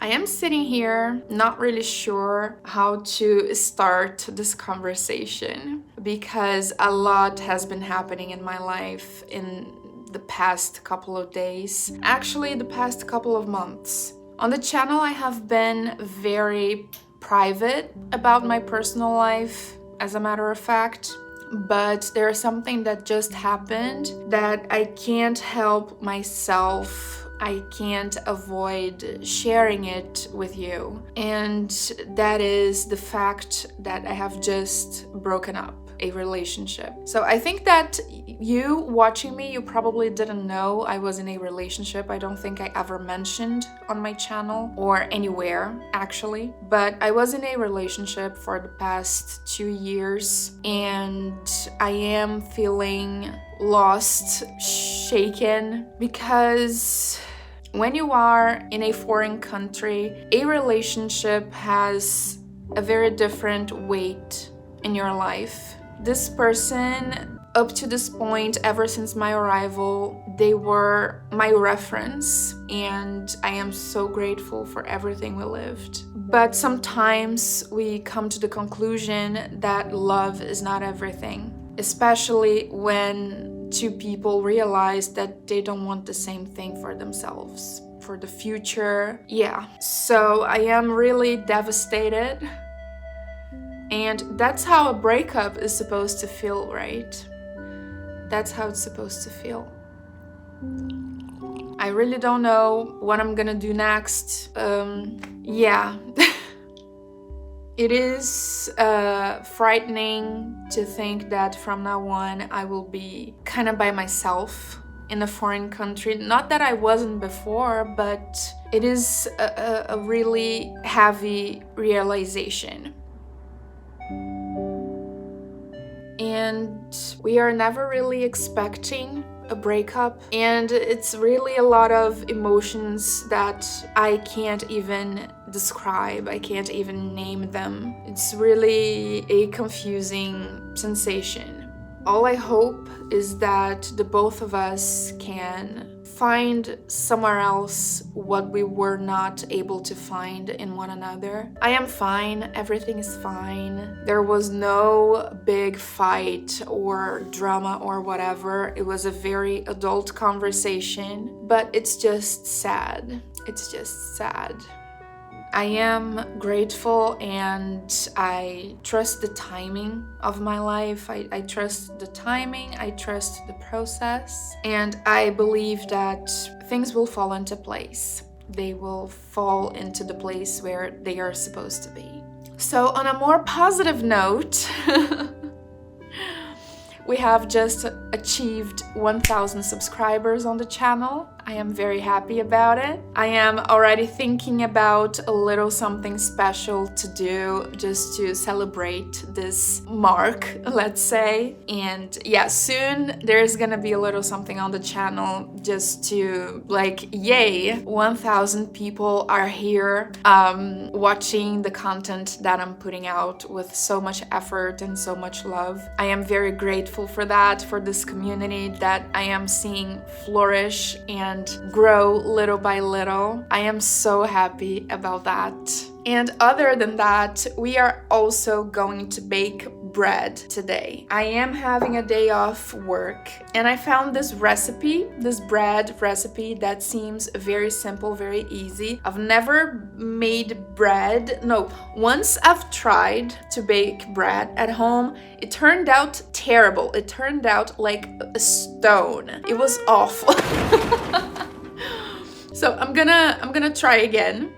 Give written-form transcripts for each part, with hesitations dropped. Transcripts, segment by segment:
I am sitting here not really sure how to start this conversation because a lot has been happening in my life in the past couple of days, actually the past couple of months. On the channel I have been very private about my personal life, as a matter of fact, but there's something that just happened that I can't help myself. I can't avoid sharing it with you. And that is the fact that I have just broken up a relationship. So I think that you watching me, you probably didn't know I was in a relationship. I don't think I ever mentioned on my channel or anywhere actually, but I was in a relationship for the past 2 years and I am feeling lost, shaken, because when you are in a foreign country, a relationship has a very different weight in your life. This person, up to this point, ever since my arrival, they were my reference, and I am so grateful for everything we lived. But sometimes we come to the conclusion that love is not everything, especially when two people realize that they don't want the same thing for themselves, for the future. Yeah, so I am really devastated. And that's how a breakup is supposed to feel, right? That's how it's supposed to feel. I really don't know what I'm gonna do next. Yeah. It is frightening to think that from now on I will be kind of by myself in a foreign country. Not that I wasn't before, but it is a really heavy realization. And we are never really expecting a breakup, and it's really a lot of emotions that I can't even describe, I can't even name them. It's really a confusing sensation. All I hope is that the both of us can find somewhere else what we were not able to find in one another. I am fine, everything is fine. There was no big fight or drama or whatever. It was a very adult conversation, but it's just sad. It's just sad. I am grateful and I trust the timing of my life. I trust the timing, I trust the process, and I believe that things will fall into place. They will fall into the place where they are supposed to be. So on a more positive note, we have just achieved 1,000 subscribers on the channel. I am very happy about it. I am already thinking about a little something special to do just to celebrate this mark, let's say. And yeah, soon there's gonna be a little something on the channel just to like, yay, 1,000 people are here watching the content that I'm putting out with so much effort and so much love. I am very grateful for that, for this community that I am seeing flourish and grow little by little. I am so happy about that. And other than that, we are also going to bake bread today. I am having a day off work and I found this recipe, this bread recipe that seems very simple, very easy. I've never made bread. No, once I've tried to bake bread at home, it turned out terrible. It turned out like a stone. It was awful. So I'm gonna try again.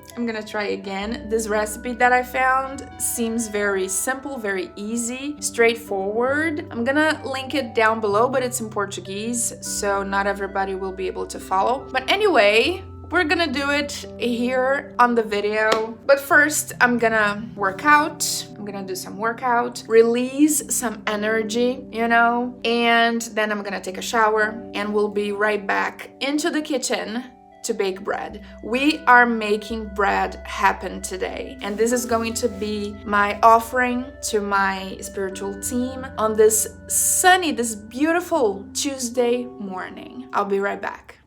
This recipe that I found seems very simple, very easy, straightforward. I'm gonna link it down below, but it's in Portuguese, so not everybody will be able to follow. But anyway, we're gonna do it here on the video. But first, I'm gonna work out. I'm gonna do some workout, release some energy, you know, and then I'm gonna take a shower and we'll be right back into the kitchen to bake bread. We are making bread happen today, and this is going to be my offering to my spiritual team on this sunny, this beautiful Tuesday morning. I'll be right back.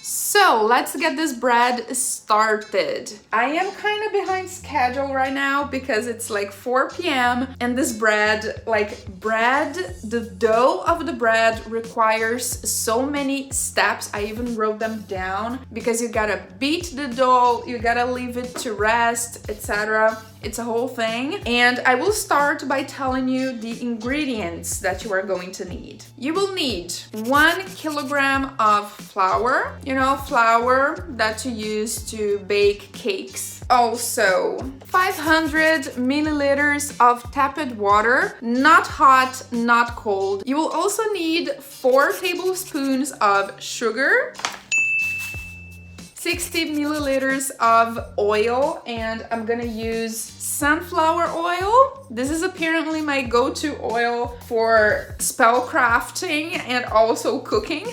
So So let's get this bread started. I am kind of behind schedule right now because it's like 4 p.m. and this bread, the dough of the bread requires so many steps. I even wrote them down because you gotta beat the dough, you gotta leave it to rest, etc. It's a whole thing. And I will start by telling you the ingredients that you are going to need. You will need 1 kilogram of flour, flour that you use to bake cakes. Also, 500 milliliters of tepid water, not hot, not cold. You will also need 4 tablespoons of sugar, 60 milliliters of oil, and I'm gonna use sunflower oil. This is apparently my go-to oil for spell crafting and also cooking.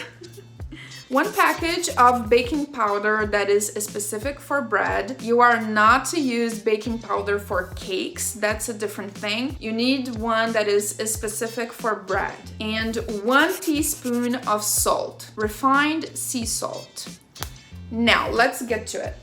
1 package of baking powder that is specific for bread. You are not to use baking powder for cakes. That's a different thing. You need one that is specific for bread. And 1 teaspoon of salt, refined sea salt. Now, let's get to it.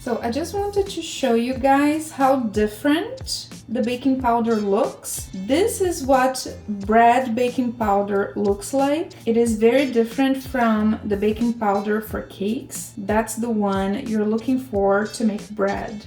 So I just wanted to show you guys how different the baking powder looks. This is what bread baking powder looks like. It is very different from the baking powder for cakes. That's the one you're looking for to make bread.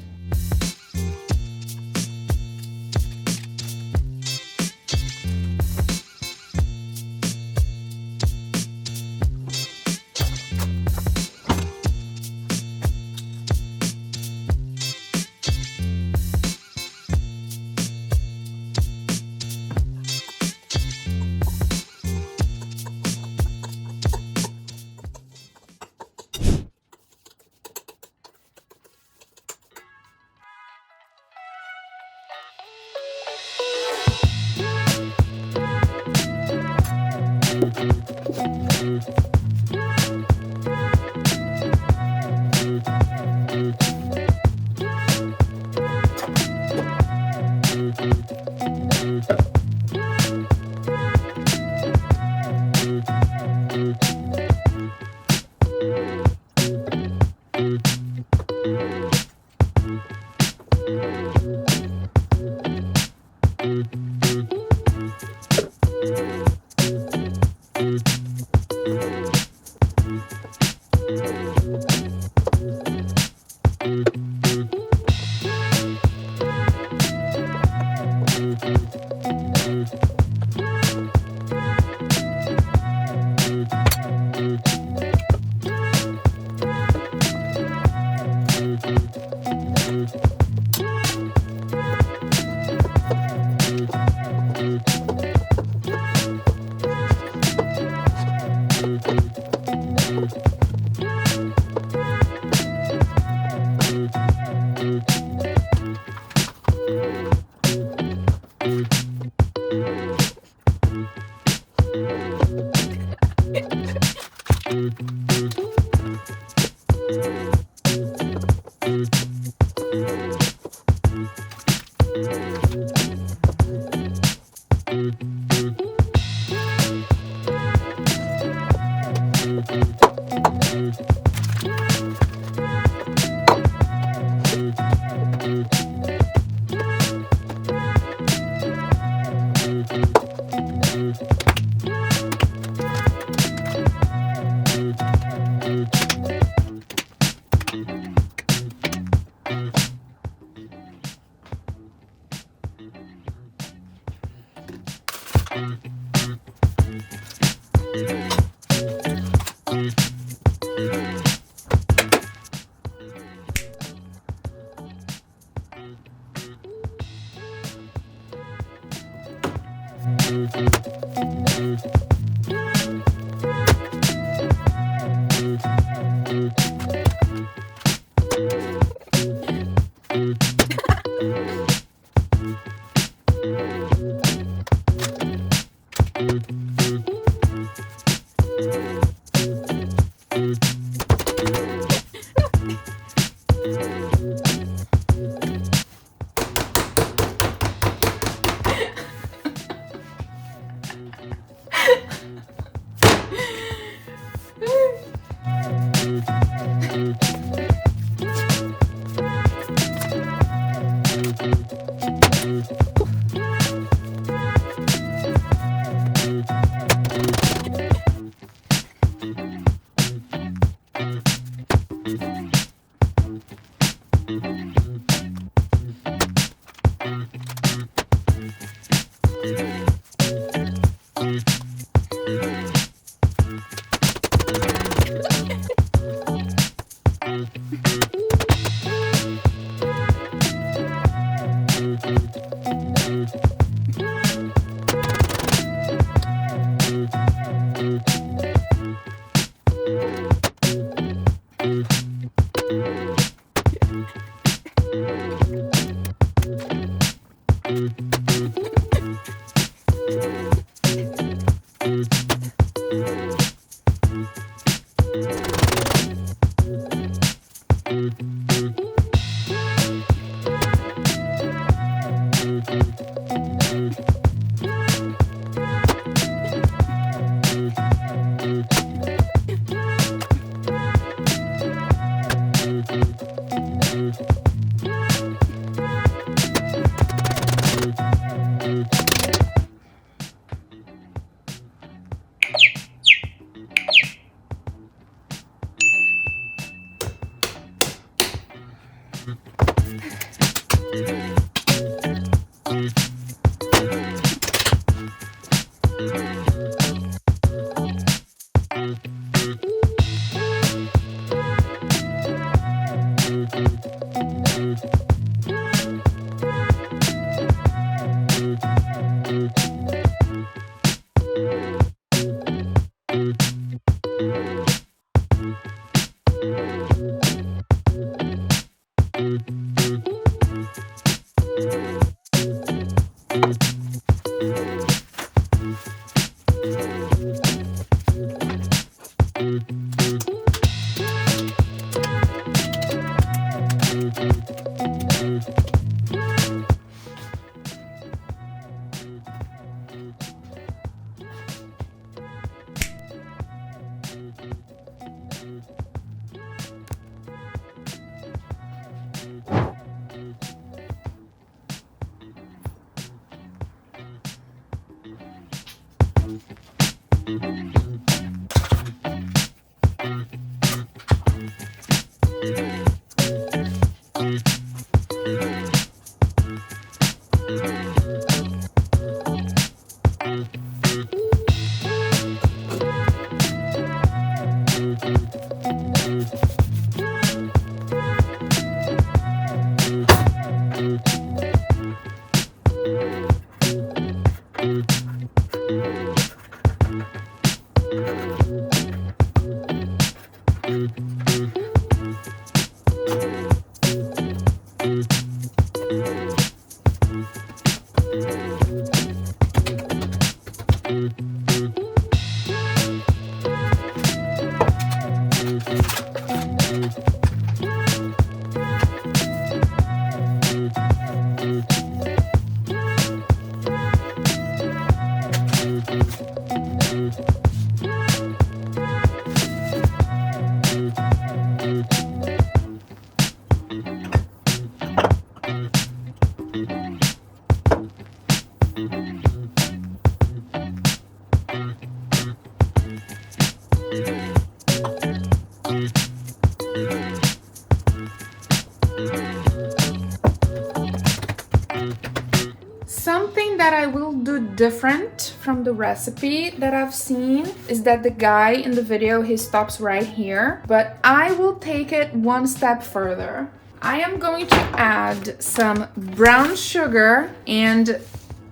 that I will do different from the recipe that I've seen is that the guy in the video, he stops right here, but I will take it one step further. I am going to add some brown sugar and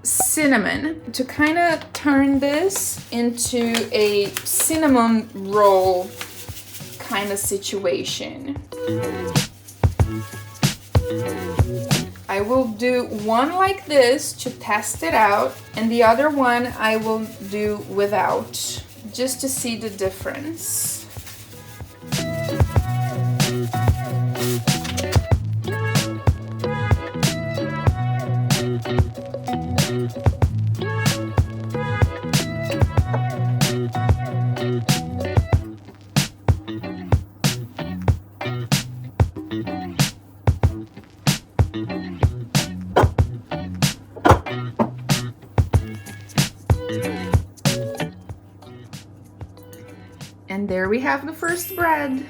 cinnamon to kind of turn this into a cinnamon roll kind of situation. I will do one like this to test it out, and the other one I will do without, just to see the difference. And there we have the first bread.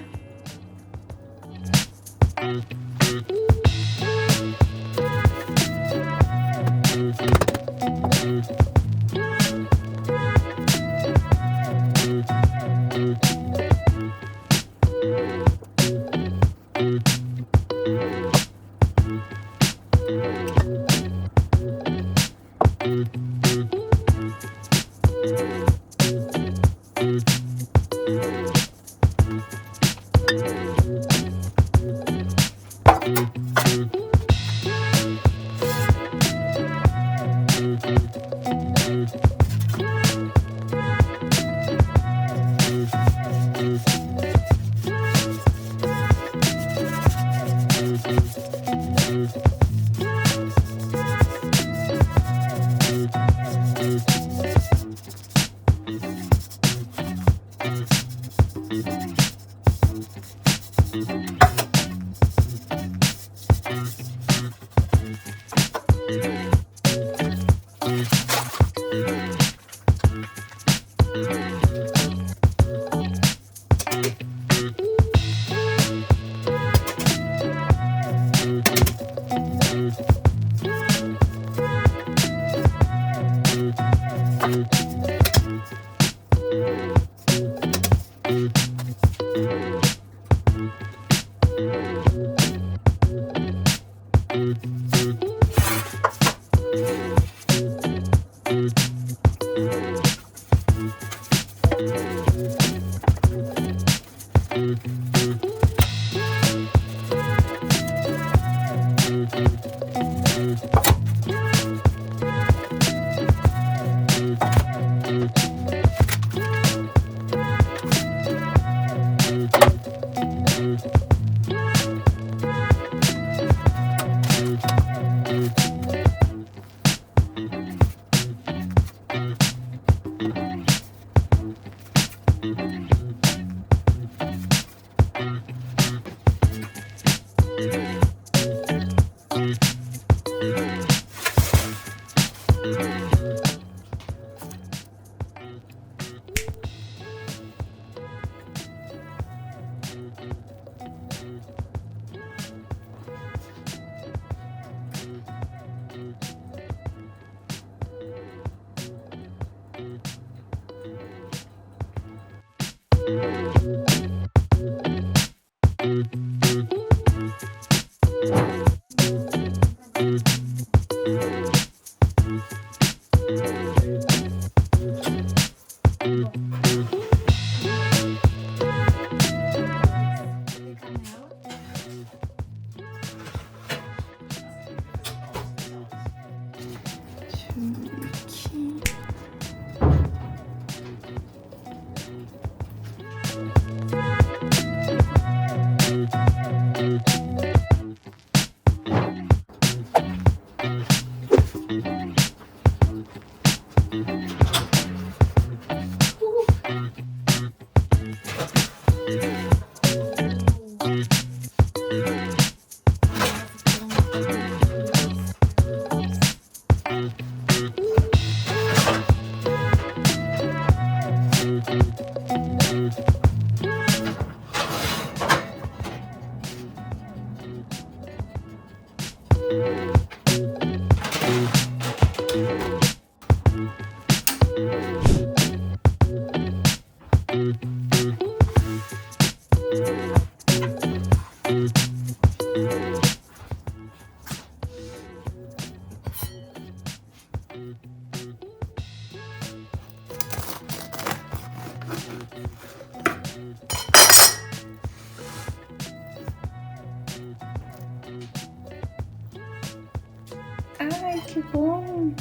que bom!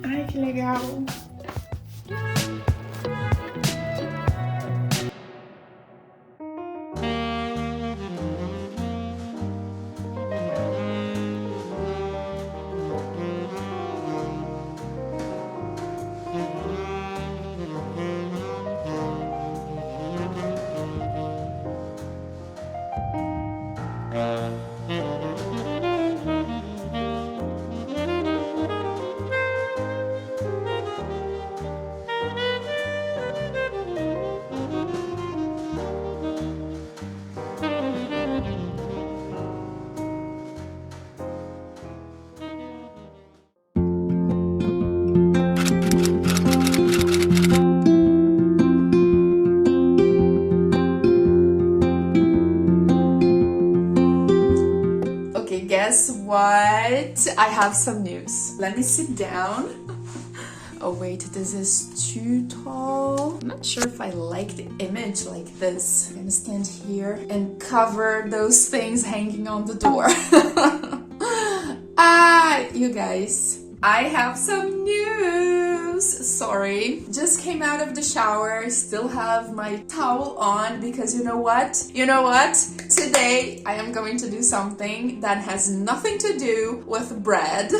Ai, que legal! Guess what? I have some news. Let me sit down. Oh wait, this is too tall. I'm not sure if I like the image like this. I'm gonna stand here and cover those things hanging on the door. You guys, I have some news. Sorry, just came out of the shower, still have my towel on because you know what? Today I am going to do something that has nothing to do with bread.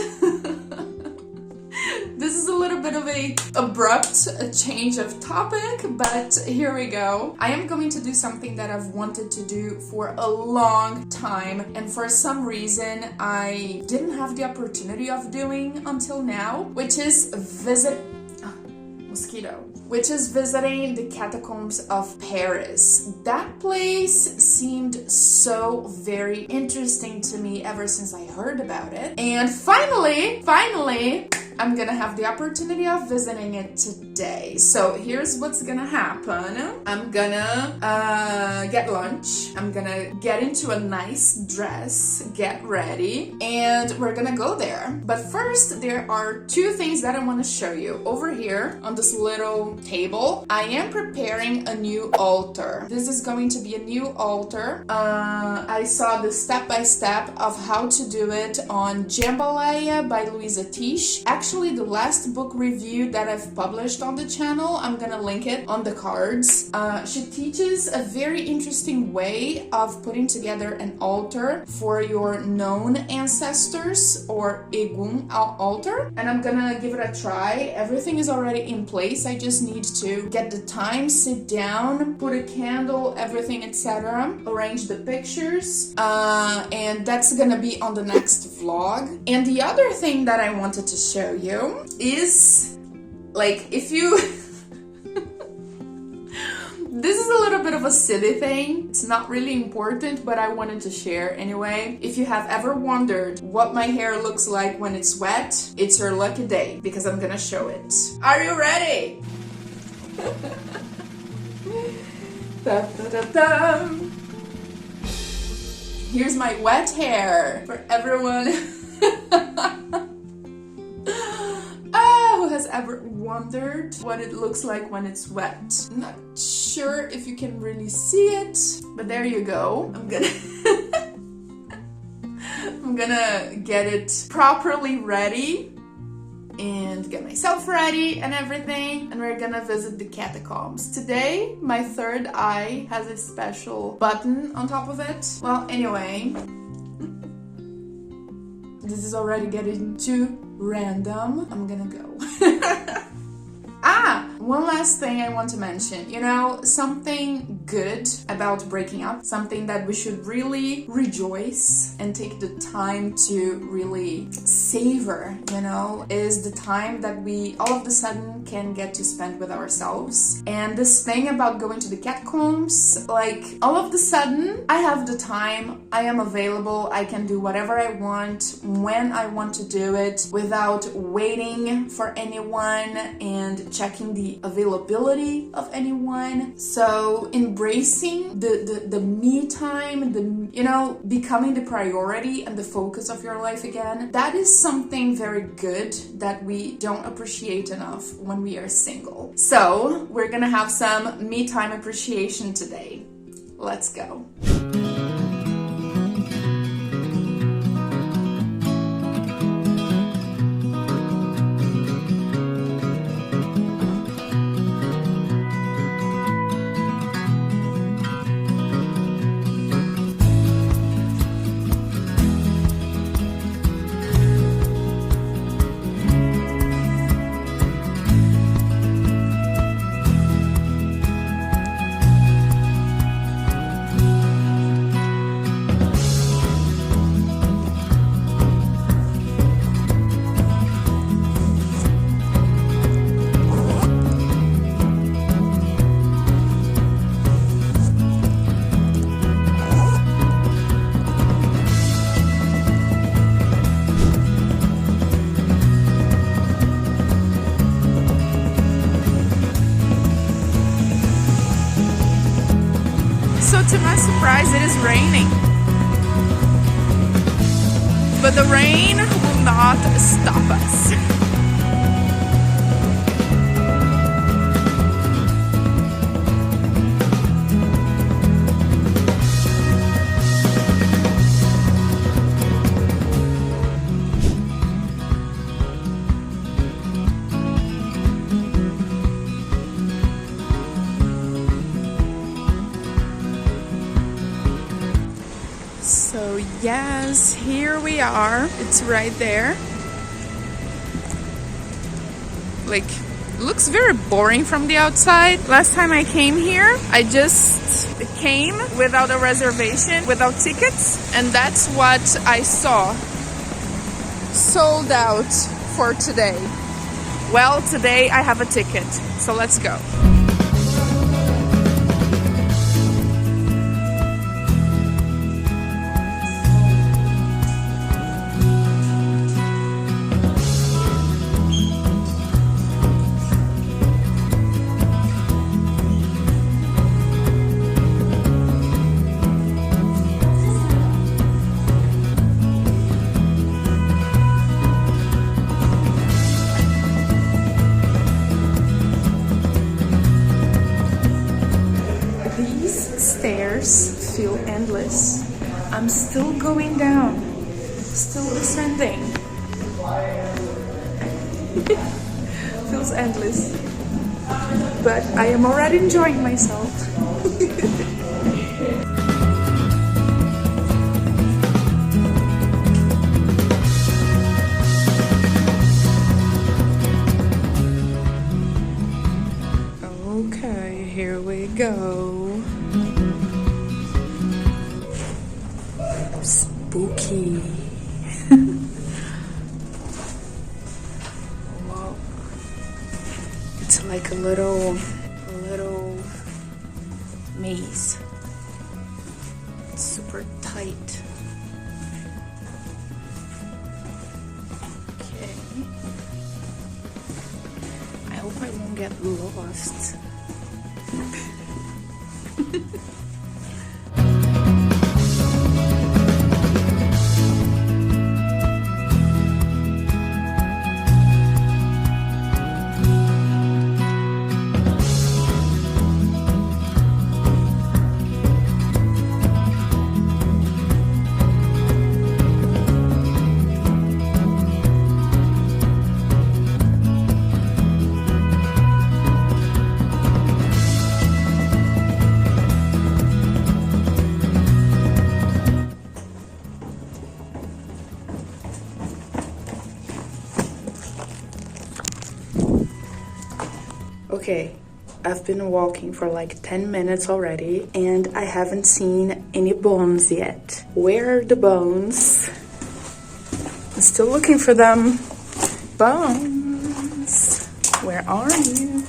This is a little bit of a abrupt change of topic, but here we go. I am going to do something that I've wanted to do for a long time, and for some reason I didn't have the opportunity of doing until now, which is visiting the catacombs of Paris. That place seemed so very interesting to me ever since I heard about it. And finally, I'm gonna have the opportunity of visiting it today. So here's what's gonna happen. I'm gonna get lunch. I'm gonna get into a nice dress, get ready, and we're gonna go there. But first, there are two things that I wanna show you. Over here on this little table, I am preparing a new altar. This is going to be a new altar. I saw the step-by-step of how to do it on Jambalaya by Louisa Tish. Actually, the last book review that I've published on the channel, I'm gonna link it on the cards. She teaches a very interesting way of putting together an altar for your known ancestors, or Egun altar, and I'm gonna give it a try. Everything is already in place. I just need to get the time, sit down, put a candle, everything, etc. Arrange the pictures, and that's gonna be on the next vlog. And the other thing that I wanted to show you is, like, if you this is a little bit of a silly thing. It's not really important, but I wanted to share anyway. If you have ever wondered what my hair looks like when it's wet, it's your lucky day, because I'm gonna show it. Are you ready? Da, da, da, da. Here's my wet hair for everyone who has ever wondered what it looks like when it's wet. I'm not sure if you can really see it, but there you go. I'm gonna get it properly ready and get myself ready and everything, and we're gonna visit the catacombs. Today, my third eye has a special button on top of it. Well, anyway, this is already getting too random. I'm gonna go. one last thing I want to mention. You know, something good about breaking up, something that we should really rejoice and take the time to really savor, you know, is the time that we all of a sudden can get to spend with ourselves. And this thing about going to the catacombs, like all of a sudden I have the time, I am available, I can do whatever I want when I want to do it without waiting for anyone and checking the availability of anyone. So embracing the me time, you know, becoming the priority and the focus of your life again, that is something very good that we don't appreciate enough when we are single. So we're gonna have some me time appreciation today. Let's go. So to my surprise, it is raining. But the rain will not stop us. So yes, here we are. It's right there. Like, looks very boring from the outside. Last time I came here, I just came without a reservation, without tickets, and that's what I saw. Sold out for today. Well, today I have a ticket, so let's go. Stairs feel endless. I'm still going down, still ascending. Feels endless, but I am already enjoying myself. Okay, here we go. Spooky. Wow. It's like a little maze. It's super tight. Okay. I hope I won't get lost. Okay, I've been walking for like 10 minutes already and I haven't seen any bones yet. Where are the bones? I'm still looking for them. Bones, where are you?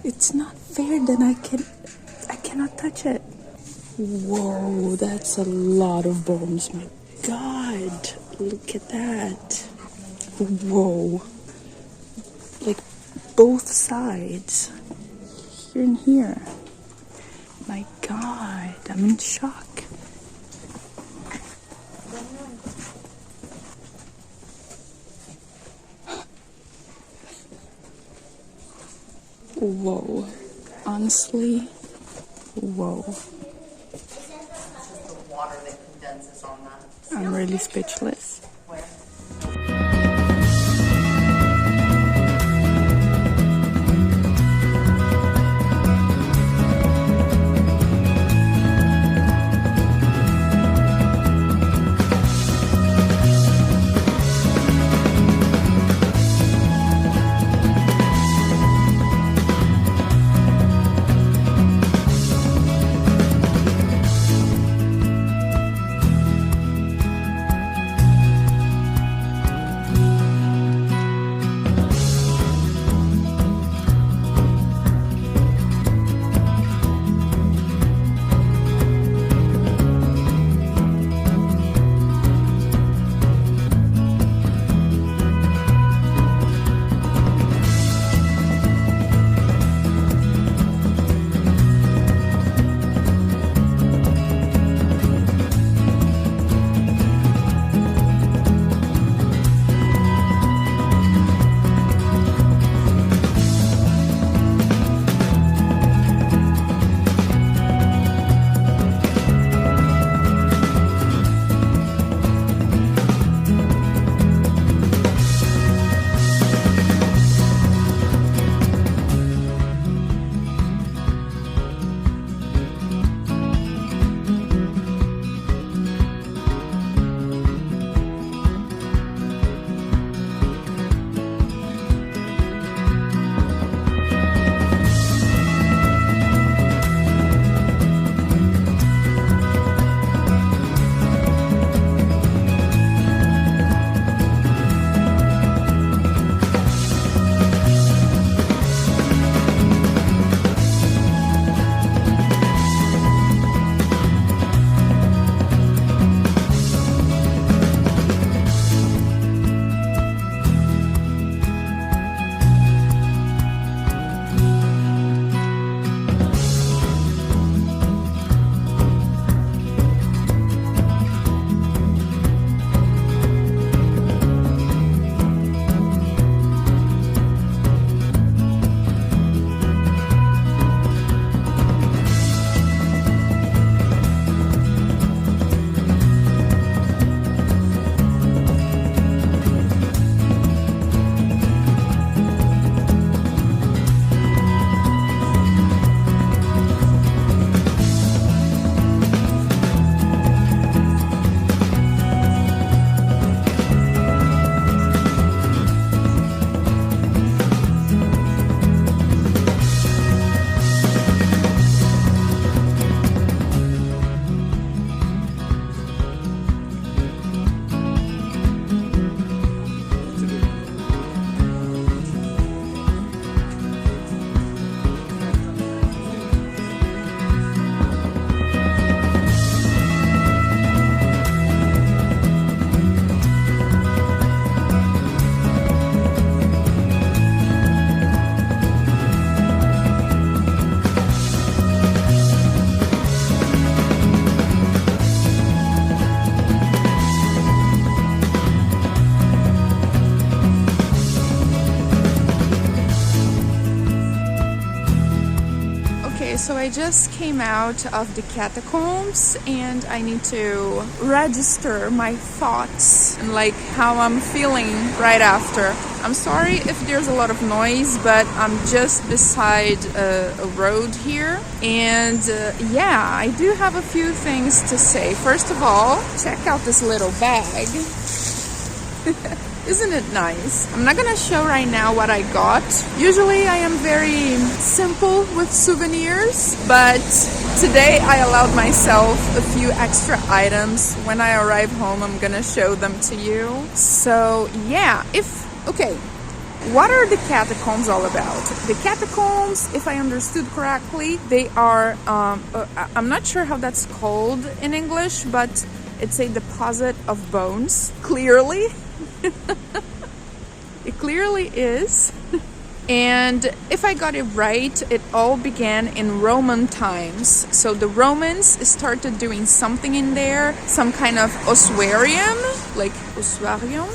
It's not fair that I cannot touch it. Whoa, that's a lot of bones. My God, look at that. Whoa. Like both sides. Here and here. My God, I'm in shock. Whoa. Honestly, whoa. The water that condenses on that. I'm really speechless. So I just came out of the catacombs and I need to register my thoughts and like how I'm feeling right after. I'm sorry if there's a lot of noise, but I'm just beside a road here. And yeah, I do have a few things to say. First of all, check out this little bag. Isn't it nice? I'm not gonna show right now what I got. Usually I am very simple with souvenirs, but today I allowed myself a few extra items. When I arrive home, I'm gonna show them to you. So yeah, okay, what are the catacombs all about? The catacombs, if I understood correctly, they are, I'm not sure how that's called in English, but it's a deposit of bones, clearly. It clearly is. And if I got it right, it all began in Roman times. So the Romans started doing something in there, some kind of ossuarium, like ossuarium?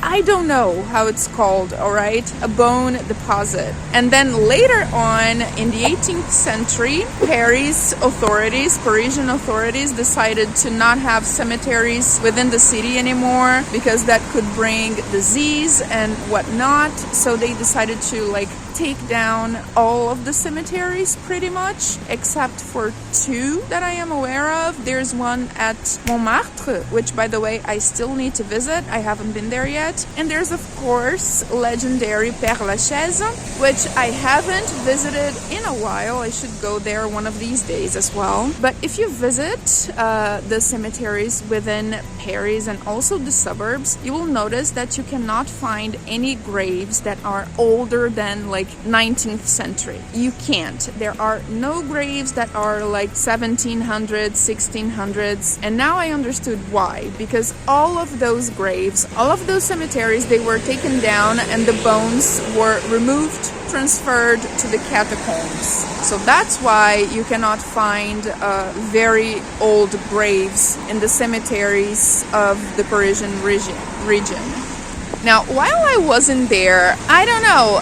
I don't know how it's called, all right? A bone deposit. And then later on, in the 18th century, Parisian authorities decided to not have cemeteries within the city anymore because that could bring disease and whatnot. So they decided to like take down all of the cemeteries pretty much, except for two that I am aware of. There's one at Montmartre, which by the way, I still need to visit. I haven't been there yet. And there's of course legendary Père Lachaise, which I haven't visited in a while. I should go there one of these days as well. But if you visit the cemeteries within Paris and also the suburbs, you will notice that you cannot find any graves that are older than like 19th century. You can't. There are no graves that are like 1700s, 1600s. And now I understood why. Because all of those graves, all of those cemeteries, they were taken down and the bones were removed, transferred to the catacombs. So that's why you cannot find very old graves in the cemeteries of the Parisian region. Now, while I wasn't there, I don't know,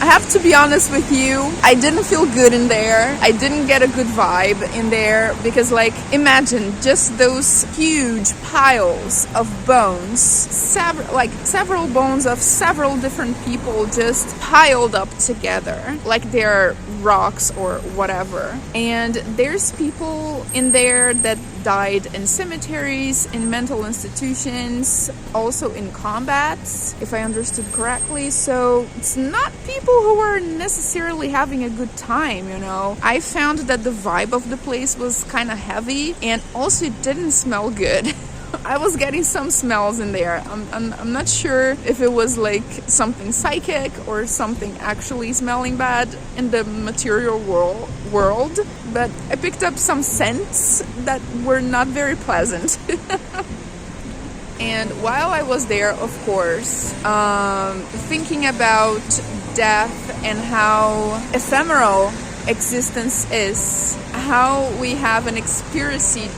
I have to be honest with you, I didn't feel good in there. I didn't get a good vibe in there because like, imagine just those huge piles of bones, several bones of several different people just piled up together, like they're rocks or whatever. And there's people in there that died in cemeteries, in mental institutions, also in combats, if I understood correctly. So it's not people who were necessarily having a good time, you know. I found that the vibe of the place was kind of heavy and also it didn't smell good. I was getting some smells in there. I'm not sure if it was like something psychic or something actually smelling bad in the material world, but I picked up some scents that were not very pleasant. And while I was there, of course, thinking about death and how ephemeral existence is, how we have an expiracy?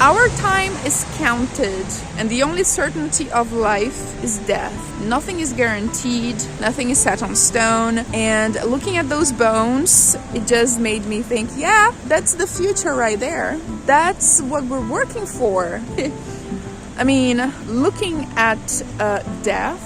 Our time is counted, and the only certainty of life is death. Nothing is guaranteed, nothing is set on stone, and looking at those bones, it just made me think, yeah, that's the future right there. That's what we're working for. I mean, looking at death,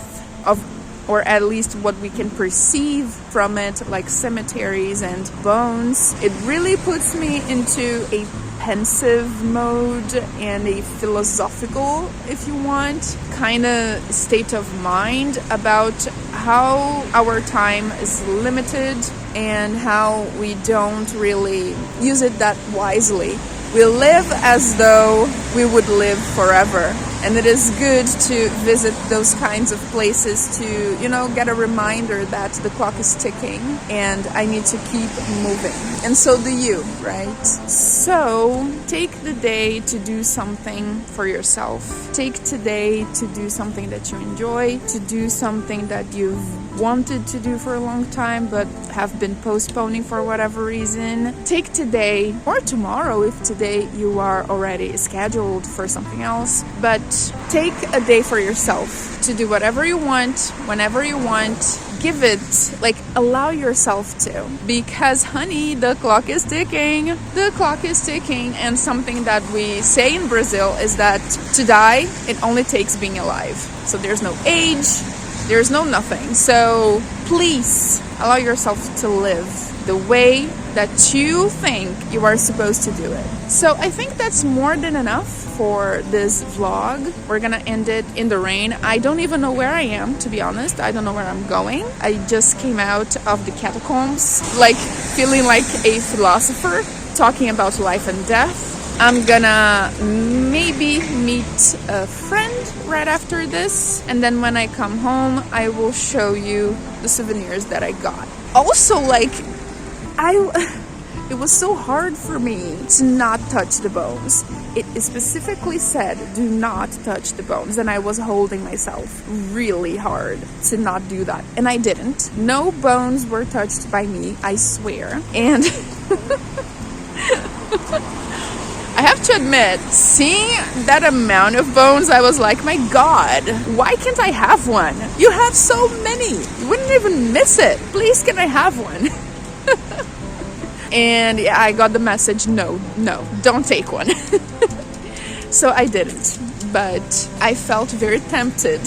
or at least what we can perceive from it, like cemeteries and bones, it really puts me into a pensive mode and a philosophical, if you want, kind of state of mind about how our time is limited and how we don't really use it that wisely. We live as though we would live forever. And it is good to visit those kinds of places to, you know, get a reminder that the clock is ticking and I need to keep moving. And so do you, right? So take the day to do something for yourself. Take today to do something that you enjoy, to do something that you've wanted to do for a long time but have been postponing for whatever reason. Take today or tomorrow if today you are already scheduled for something else, but take a day for yourself to do whatever you want, whenever you want. Give it, like, allow yourself to, because honey, the clock is ticking. The clock is ticking, and something that we say in Brazil is that to die, it only takes being alive. So there's no age, there's no nothing. So please allow yourself to live the way that you think you are supposed to do it. So I think that's more than enough for this vlog. We're gonna end it in the rain. I don't even know where I am, to be honest. I don't know where I'm going. I just came out of the catacombs, like feeling like a philosopher, talking about life and death. I'm gonna maybe meet a friend right after this, and then when I come home, I will show you the souvenirs that I got. Also, like, it was so hard for me to not touch the bones. It specifically said, do not touch the bones. And I was holding myself really hard to not do that. And I didn't. No bones were touched by me, I swear. And I have to admit, seeing that amount of bones, I was like, my God, why can't I have one? You have so many. You wouldn't even miss it. Please, can I have one? And yeah, I got the message, no, don't take one. So I didn't, but I felt very tempted.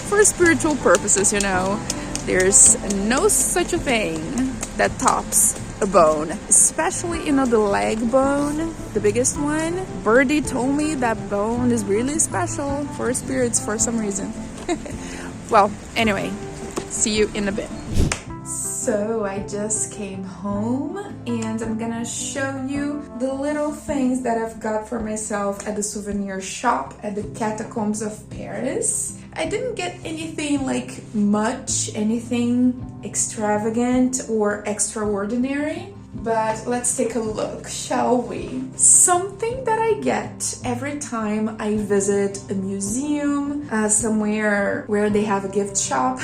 For spiritual purposes, you know, there's no such a thing that tops a bone, especially, you know, the leg bone, the biggest one. Birdie told me that bone is really special for spirits for some reason. Well, anyway, see you in a bit. So I just came home and I'm gonna show you the little things that I've got for myself at the souvenir shop at the Catacombs of Paris. I didn't get anything like anything extravagant or extraordinary, but let's take a look, shall we? Something that I get every time I visit a museum, somewhere where they have a gift shop,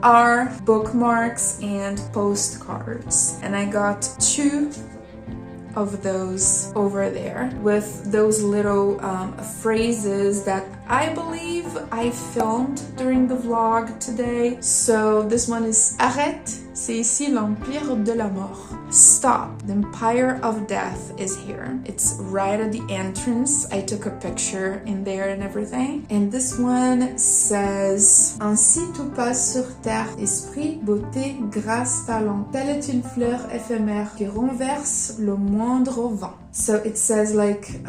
are bookmarks and postcards. And I got 2 of those over there with those little phrases that I believe I filmed during the vlog today. So this one is Arrête, c'est ici l'empire de la mort. Stop, the empire of death is here. It's right at the entrance. I took a picture in there and everything. And this one says, Ainsi tu passes sur terre, esprit, beauté, grâce, talent. Telle est une fleur éphémère qui renverse le moindre vent. So it says like,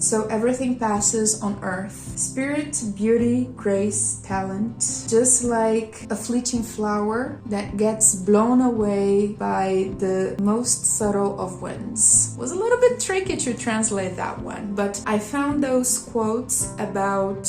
so everything passes on earth. Spirit, beauty, grace, talent. Just like a fleeting flower that gets blown away by the most subtle of winds. Was a little bit tricky to translate that one, but I found those quotes about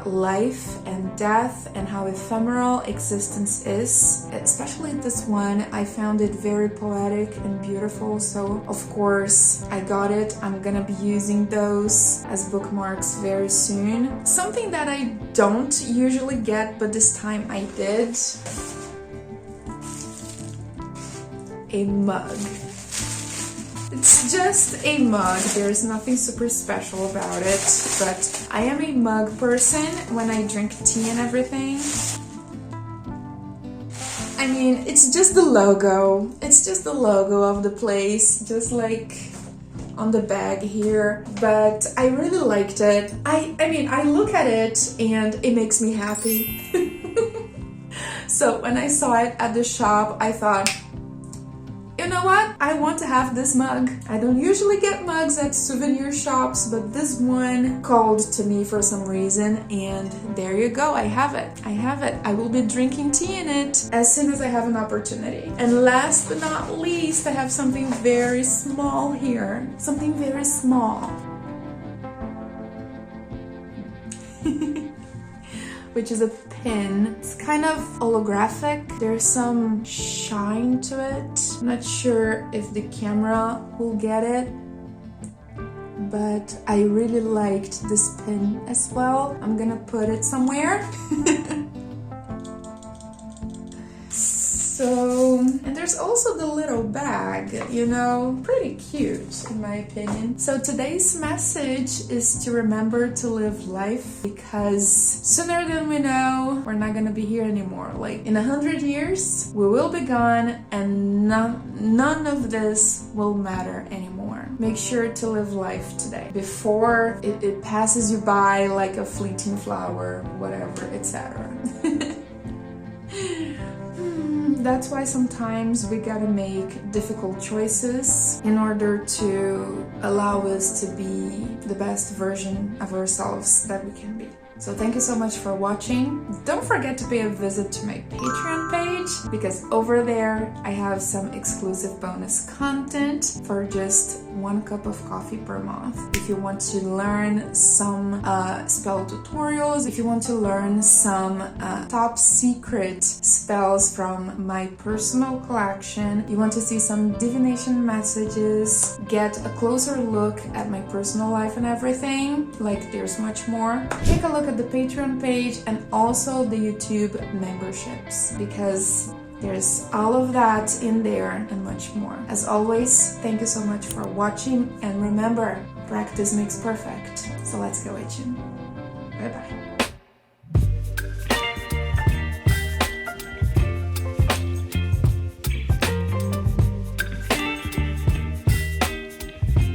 life and death and how ephemeral existence is. Especially this one, I found it very poetic and beautiful, so of course I got it. I'm gonna be using those as bookmarks very soon. Something that I don't usually get, but this time I did. A mug. It's just a mug. There's nothing super special about it, but I am a mug person when I drink tea and everything. I mean, it's just the logo. It's just the logo of the place, just like on the bag here. But I really liked it. I mean, I look at it and it makes me happy. So when I saw it at the shop, I thought, you know what? I want to have this mug. I don't usually get mugs at souvenir shops, but this one called to me for some reason, and there you go. I have it. I have it. I will be drinking tea in it as soon as I have an opportunity. And last but not least, I have something very small here. Something very small. Which is a pin. It's kind of holographic. There's some shine to it. I'm not sure if the camera will get it, but I really liked this pin as well. I'm gonna put it somewhere. So, and there's also the little bag, you know, pretty cute in my opinion. So today's message is to remember to live life, because sooner than we know, we're not gonna be here anymore. Like in 100 years, we will be gone and none of this will matter anymore. Make sure to live life today before it passes you by like a fleeting flower, whatever, etc. That's why sometimes we gotta make difficult choices in order to allow us to be the best version of ourselves that we can be. So thank you so much for watching. Don't forget to pay a visit to my Patreon page, because over there I have some exclusive bonus content for just 1 cup of coffee per month. If you want to learn some spell tutorials, if you want to learn some top secret spells from my personal collection, you want to see some divination messages, get a closer look at my personal life and everything, like there's much more, take a look at the Patreon page and also the YouTube memberships, because there's all of that in there and much more. As always, thank you so much for watching, and remember, practice makes perfect. So let's go, Agent. Bye bye.